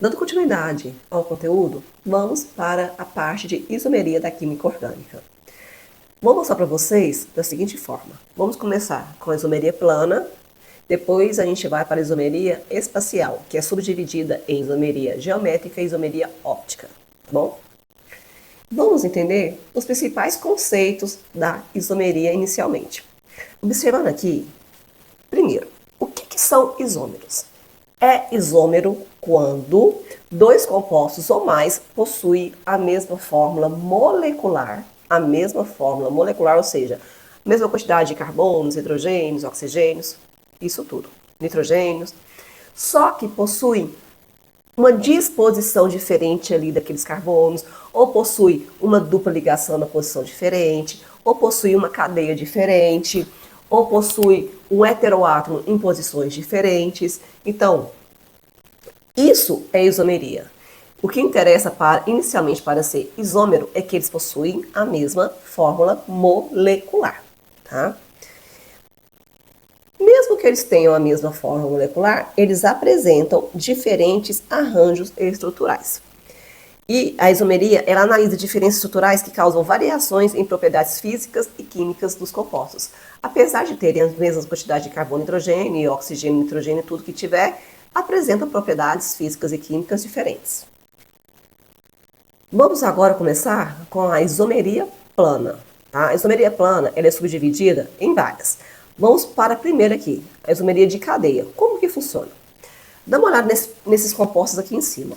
Dando continuidade ao conteúdo, vamos para a parte de isomeria da química orgânica. Vou mostrar para vocês da seguinte forma. Vamos começar com a isomeria plana, depois a gente vai para a isomeria espacial, que é subdividida em isomeria geométrica e isomeria óptica, tá bom? Vamos entender os principais conceitos da isomeria inicialmente. Observando aqui, primeiro, o que são isômeros? É isômero quando dois compostos ou mais possuem a mesma fórmula molecular, ou seja, a mesma quantidade de carbonos, hidrogênios, oxigênios, isso tudo, nitrogênios, só que possuem uma disposição diferente ali daqueles carbonos, ou possui uma dupla ligação na posição diferente, ou possui uma cadeia diferente, ou possui um heteroátomo em posições diferentes. Então, isso é isomeria. O que interessa inicialmente para ser isômero é que eles possuem a mesma fórmula molecular, tá? Mesmo que eles tenham a mesma fórmula molecular, eles apresentam diferentes arranjos estruturais. E a isomeria, ela analisa diferenças estruturais que causam variações em propriedades físicas e químicas dos compostos. Apesar de terem as mesmas quantidades de carbono, hidrogênio, oxigênio, nitrogênio, tudo que tiver, apresentam propriedades físicas e químicas diferentes. Vamos agora começar com a isomeria plana. Tá? A isomeria plana, ela é subdividida em várias. Vamos para a primeira aqui, a isomeria de cadeia. Como que funciona? Dá uma olhada nesses compostos aqui em cima.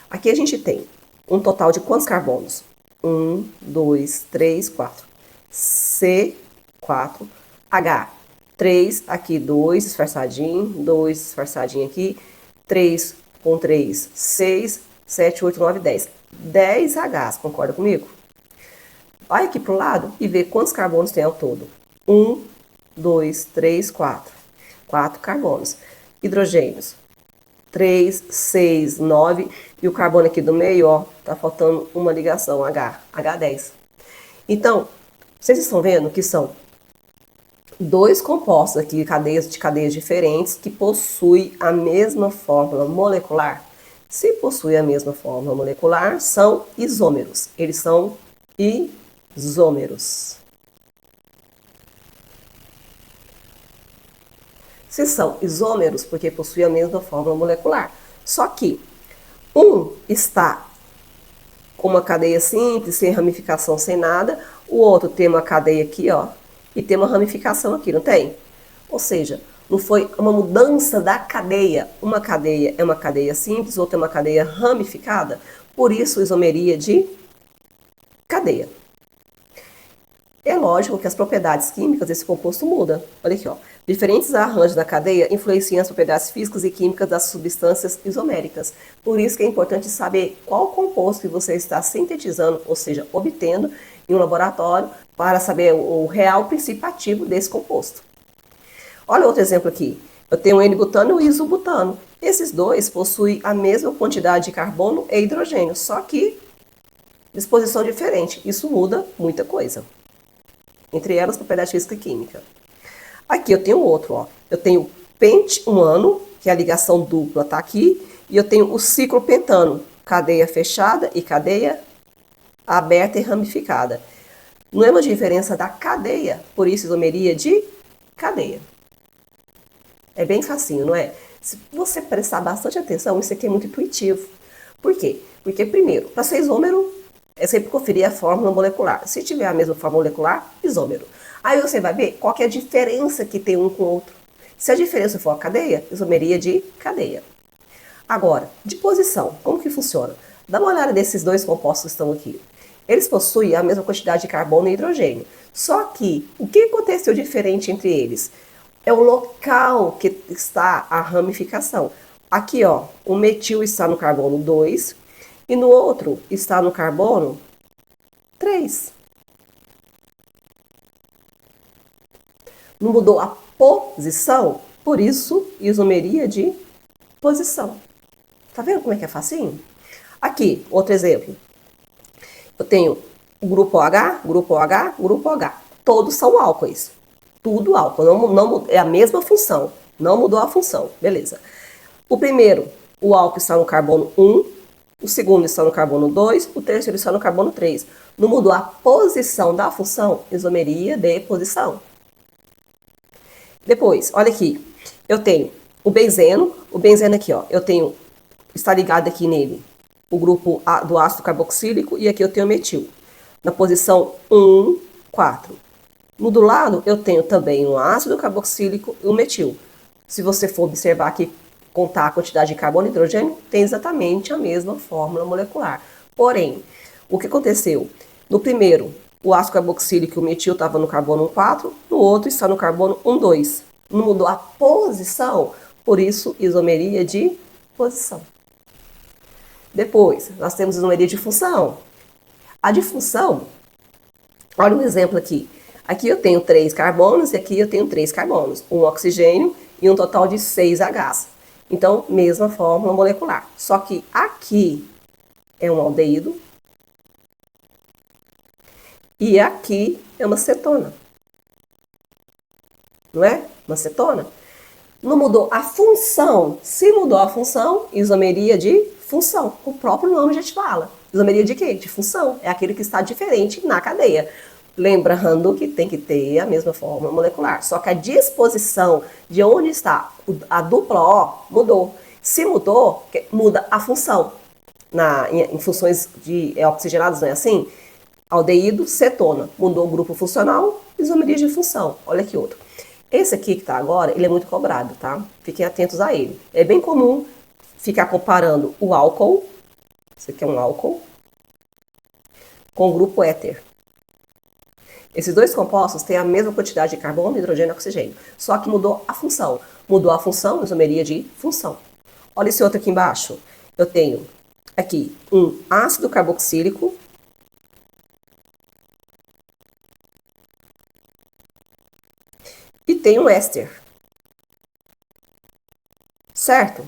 Aqui a gente tem um total de quantos carbonos? 1, 2, 3, 4. C4, H. 3, aqui 2 disfarçadinho, 2 disfarçadinho aqui, 3 com 3, 6, 7, 8, 9, 10. 10 Hs, concorda comigo? Vai aqui pro lado e vê quantos carbonos tem ao todo. 1, 2, 3, 4. 4 carbonos. Hidrogênios. 3, 6, 9. E o carbono aqui do meio, ó, tá faltando uma ligação, H10. Então, vocês estão vendo que são dois compostos aqui, de cadeias diferentes, que possuem a mesma fórmula molecular. Se possuem a mesma fórmula molecular, são isômeros. Eles são isômeros. Se são isômeros, porque possuem a mesma fórmula molecular. Só que um está com uma cadeia simples, sem ramificação, sem nada. O outro tem uma cadeia aqui, ó, e tem uma ramificação aqui, não tem? Ou seja, não foi uma mudança da cadeia. Uma cadeia é uma cadeia simples, outra é uma cadeia ramificada. Por isso, isomeria de cadeia. É lógico que as propriedades químicas desse composto mudam. Olha aqui, ó. Diferentes arranjos da cadeia influenciam as propriedades físicas e químicas das substâncias isoméricas. Por isso que é importante saber qual composto que você está sintetizando, ou seja, obtendo em um laboratório, para saber o real princípio ativo desse composto. Olha outro exemplo aqui. Eu tenho o N-butano e o isobutano. Esses dois possuem a mesma quantidade de carbono e hidrogênio, só que disposição diferente. Isso muda muita coisa. Entre elas, propriedade física e química. Aqui eu tenho outro, ó. Eu tenho pente-1-ano, que é a ligação dupla, tá aqui. E eu tenho o ciclopentano, cadeia fechada e cadeia aberta e ramificada. Não é uma diferença da cadeia, por isso isomeria de cadeia. É bem facinho, não é? Se você prestar bastante atenção, isso aqui é muito intuitivo. Por quê? Porque, primeiro, para ser isômero, é sempre conferir a fórmula molecular. Se tiver a mesma fórmula molecular, isômero. Aí você vai ver qual que é a diferença que tem um com o outro. Se a diferença for a cadeia, isomeria de cadeia. Agora, de posição, como que funciona? Dá uma olhada nesses dois compostos que estão aqui. Eles possuem a mesma quantidade de carbono e hidrogênio. Só que, o que aconteceu diferente entre eles? É o local que está a ramificação. Aqui, ó, o metil está no carbono 2 e no outro está no carbono 3. Não mudou a posição, por isso isomeria de posição. Tá vendo como é que é facinho? Aqui, outro exemplo. Eu tenho o grupo OH, grupo OH, grupo OH. Todos são álcoois. Tudo álcool. Não, é a mesma função. Não mudou a função. Beleza. O primeiro, O álcool está no carbono 1, o segundo está no carbono 2, o terceiro está no carbono 3. Não mudou a posição da função? Isomeria de posição. Depois, olha aqui, eu tenho o benzeno aqui, ó, está ligado aqui nele, o grupo do ácido carboxílico, e aqui eu tenho o metil, na posição 1, 4. No do lado, eu tenho também o ácido carboxílico e o metil. Se você for observar aqui, contar a quantidade de carbono e hidrogênio, tem exatamente a mesma fórmula molecular. Porém, o que aconteceu? No primeiro, o ácido carboxílico e o metil estavam no carbono 4, no outro está no carbono 2. Não mudou a posição, por isso isomeria de posição. Depois, nós temos isomeria de função. A de função, olha um exemplo aqui. Aqui eu tenho 3 carbonos e aqui eu tenho 3 carbonos, um oxigênio e um total de 6 Hs. Então, mesma fórmula molecular. Só que aqui é um aldeído e aqui é uma cetona. Não é? Uma cetona. Não mudou a função. Se mudou a função, isomeria de função. O próprio nome já te fala. Isomeria de quê? De função. É aquele que está diferente na cadeia. Lembrando que tem que ter a mesma fórmula molecular. Só que a disposição de onde está a dupla O mudou. Se mudou, muda a função. Em funções de oxigenados, não é assim? Aldeído, cetona. Mudou o grupo funcional, isomeria de função. Olha aqui outro. Esse aqui que está agora, ele é muito cobrado, tá? Fiquem atentos a ele. É bem comum ficar comparando o álcool, esse aqui é um álcool, com o grupo éter. Esses dois compostos têm a mesma quantidade de carbono, hidrogênio e oxigênio, só que mudou a função. Mudou a função, isomeria de função. Olha esse outro aqui embaixo. Eu tenho aqui um ácido carboxílico e tem um éster. Certo?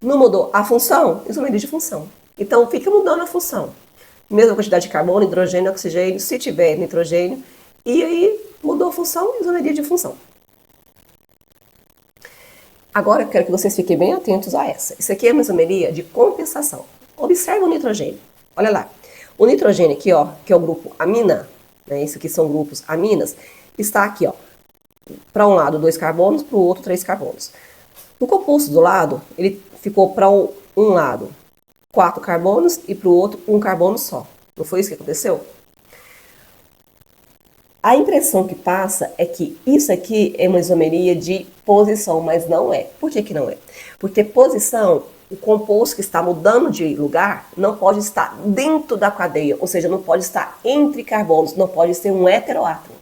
Não mudou a função, isomeria de função. Então, fica mudando a função. Mesma quantidade de carbono, hidrogênio, oxigênio, se tiver nitrogênio. E aí, mudou a função, isomeria de função. Agora, eu quero que vocês fiquem bem atentos a essa. Isso aqui é uma isomeria de compensação. Observe o nitrogênio. Olha lá. O nitrogênio aqui, ó, que é o grupo amina, né? Isso aqui são grupos aminas, está aqui, ó. Para um lado 2 carbonos, para o outro 3 carbonos. No composto do lado, ele ficou para um lado 4 carbonos e para o outro 1 carbono só. Não foi isso que aconteceu? A impressão que passa é que isso aqui é uma isomeria de posição, mas não é. Por que não é? Porque posição, o composto que está mudando de lugar, não pode estar dentro da cadeia, ou seja, não pode estar entre carbonos, não pode ser um heteroátomo.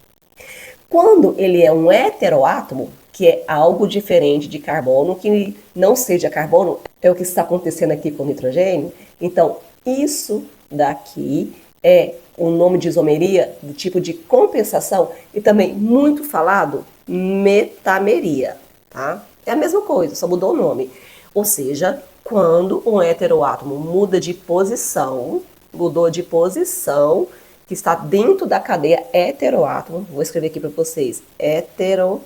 Quando ele é um heteroátomo, que é algo diferente de carbono, que não seja carbono, é o que está acontecendo aqui com o nitrogênio. Então, isso daqui é o nome de isomeria do tipo de compensação e também muito falado, metameria, tá? É a mesma coisa, só mudou o nome. Ou seja, quando um heteroátomo muda de posição, mudou de posição, que está dentro da cadeia heteroátomo, vou escrever aqui para vocês, heteroátomo,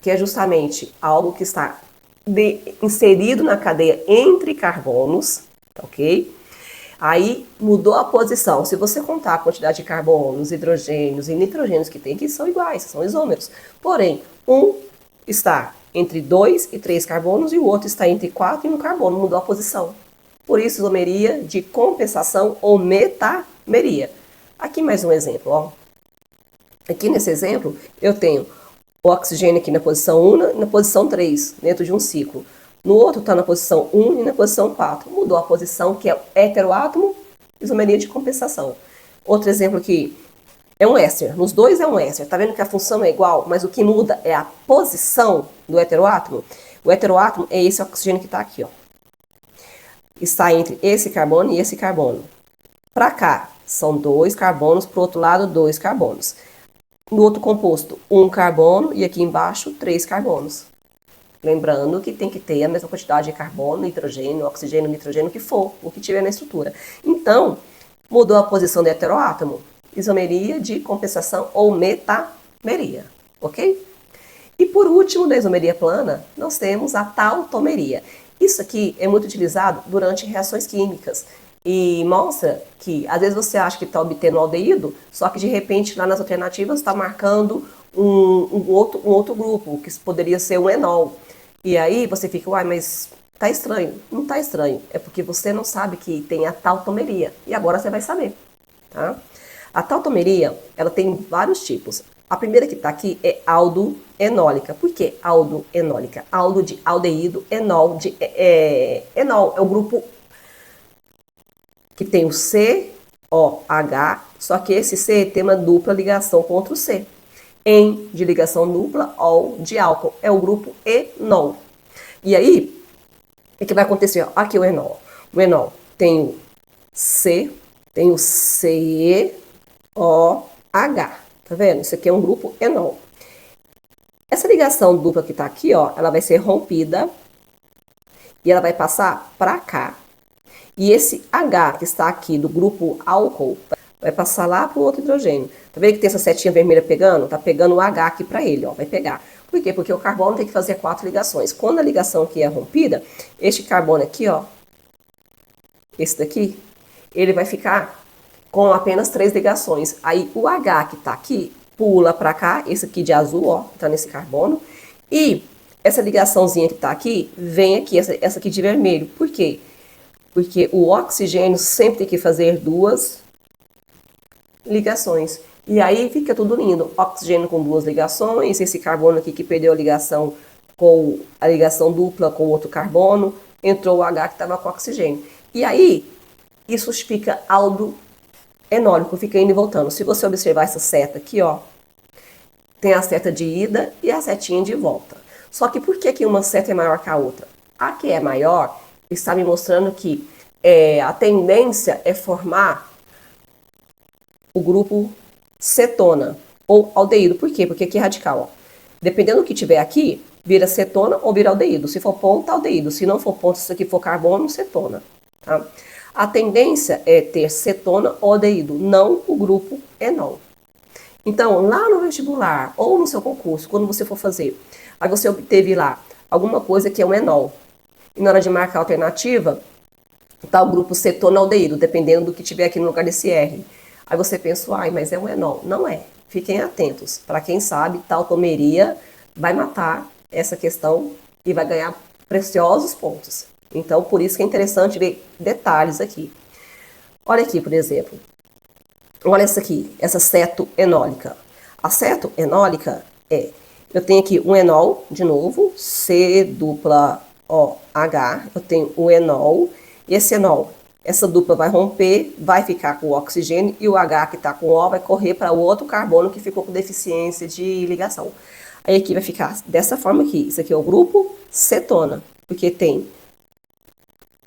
que é justamente algo que está inserido na cadeia entre carbonos, ok? Aí mudou a posição. Se você contar a quantidade de carbonos, hidrogênios e nitrogênios que tem, que são iguais, são isômeros. Porém, um está entre 2 e 3 carbonos e o outro está entre 4 e 1 carbono, mudou a posição. Por isso, isomeria de compensação ou metameria. Aqui mais um exemplo, ó. Aqui nesse exemplo, eu tenho o oxigênio aqui na posição 1 e na posição 3, dentro de um ciclo. No outro está na posição 1 e na posição 4. Mudou a posição, que é heteroátomo, isomeria de compensação. Outro exemplo aqui é um éster. Nos dois é um éster. Tá vendo que a função é igual, mas o que muda é a posição do heteroátomo? O heteroátomo é esse oxigênio que está aqui, ó. Está entre esse carbono e esse carbono. Para cá, são 2 carbonos, para o outro lado, 2 carbonos. No outro composto, 1 carbono e aqui embaixo, 3 carbonos. Lembrando que tem que ter a mesma quantidade de carbono, nitrogênio, oxigênio, nitrogênio, que for, o que tiver na estrutura. Então, mudou a posição do heteroátomo, isomeria de compensação ou metameria, ok? E por último, da isomeria plana, nós temos a tautomeria. Isso aqui é muito utilizado durante reações químicas e mostra que às vezes você acha que está obtendo um aldeído, só que de repente lá nas alternativas está marcando um outro grupo, que poderia ser um enol. E aí você fica, uai, mas tá estranho. Não tá estranho, é porque você não sabe que tem a tautomeria. E agora você vai saber, tá? A tautomeria, ela tem vários tipos. A primeira que está aqui é aldoenólica. Por que aldoenólica? Aldo de aldeído, enol de enol. É o grupo que tem o COH, só que esse C tem uma dupla ligação com outro C. En de ligação dupla, ol de álcool. É o grupo enol. E aí, o que vai acontecer? Aqui o enol. O enol tem o C, tem o COH. Tá vendo? Isso aqui é um grupo enol. Essa ligação dupla que tá aqui, ó, ela vai ser rompida e ela vai passar para cá. E esse H que está aqui do grupo álcool vai passar lá para o outro hidrogênio. Tá vendo que tem essa setinha vermelha pegando? Tá pegando o H aqui para ele, ó, vai pegar. Por quê? Porque o carbono tem que fazer 4 ligações. Quando a ligação aqui é rompida, este carbono aqui, ó, esse daqui, ele vai ficar com apenas 3 ligações. Aí o H que tá aqui pula para cá, esse aqui de azul, ó, tá nesse carbono. E essa ligaçãozinha que tá aqui, vem aqui, essa aqui de vermelho. Por quê? Porque o oxigênio sempre tem que fazer 2 ligações. E aí fica tudo lindo. Oxigênio com 2 ligações, esse carbono aqui que perdeu a ligação com a ligação dupla com outro carbono, entrou o H que estava com oxigênio. E aí, isso fica aldoenólico, fica indo e voltando. Se você observar essa seta aqui, ó, tem a seta de ida e a setinha de volta. Só que por que uma seta é maior que a outra? A que é maior está me mostrando que a tendência é formar o grupo cetona ou aldeído. Por quê? Porque aqui é radical, ó. Dependendo do que tiver aqui, vira cetona ou vira aldeído. Se for ponto, aldeído. Se não for ponto, se isso aqui for carbono, cetona. Tá? A tendência é ter cetona ou aldeído, não o grupo enol. Então, lá no vestibular ou no seu concurso, quando você for fazer, aí você obteve lá alguma coisa que é um enol. E na hora de marcar a alternativa, tá o grupo cetona aldeído, dependendo do que tiver aqui no lugar desse R. Aí você pensa, ai, mas é um enol. Não é. Fiquem atentos. Para quem sabe, tautomeria vai matar essa questão e vai ganhar preciosos pontos. Então, por isso que é interessante ver detalhes aqui. Olha aqui, por exemplo. Olha essa aqui, essa cetoenólica. A cetoenólica eu tenho aqui um enol, de novo, C dupla OH, eu tenho o enol, e esse enol, essa dupla vai romper, vai ficar com o oxigênio, e o H que está com O vai correr para o outro carbono que ficou com deficiência de ligação. Aí aqui vai ficar dessa forma aqui, isso aqui é o grupo cetona, porque tem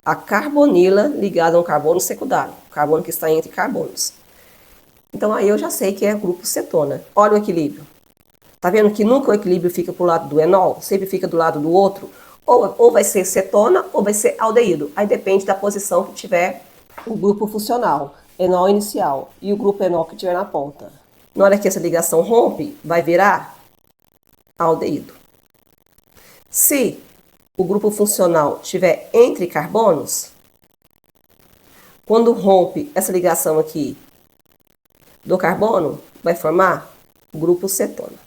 a carbonila ligada a um carbono secundário, o carbono que está entre carbonos. Então aí eu já sei que é grupo cetona. Olha o equilíbrio. Tá vendo que nunca o equilíbrio fica pro lado do enol, sempre fica do lado do outro? Ou vai ser cetona ou vai ser aldeído. Aí depende da posição que tiver o grupo funcional, enol inicial, e o grupo enol que tiver na ponta. Na hora que essa ligação rompe, vai virar aldeído. Se o grupo funcional estiver entre carbonos, quando rompe essa ligação aqui do carbono, vai formar o grupo cetona.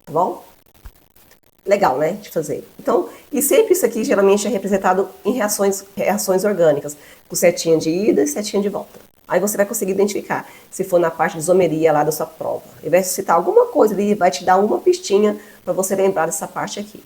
Tá bom? Legal, né, de fazer. Então, e sempre isso aqui geralmente é representado em reações orgânicas, com setinha de ida e setinha de volta. Aí você vai conseguir identificar, se for na parte de isomeria lá da sua prova. Ele vai citar alguma coisa, ele vai te dar uma pistinha para você lembrar dessa parte aqui.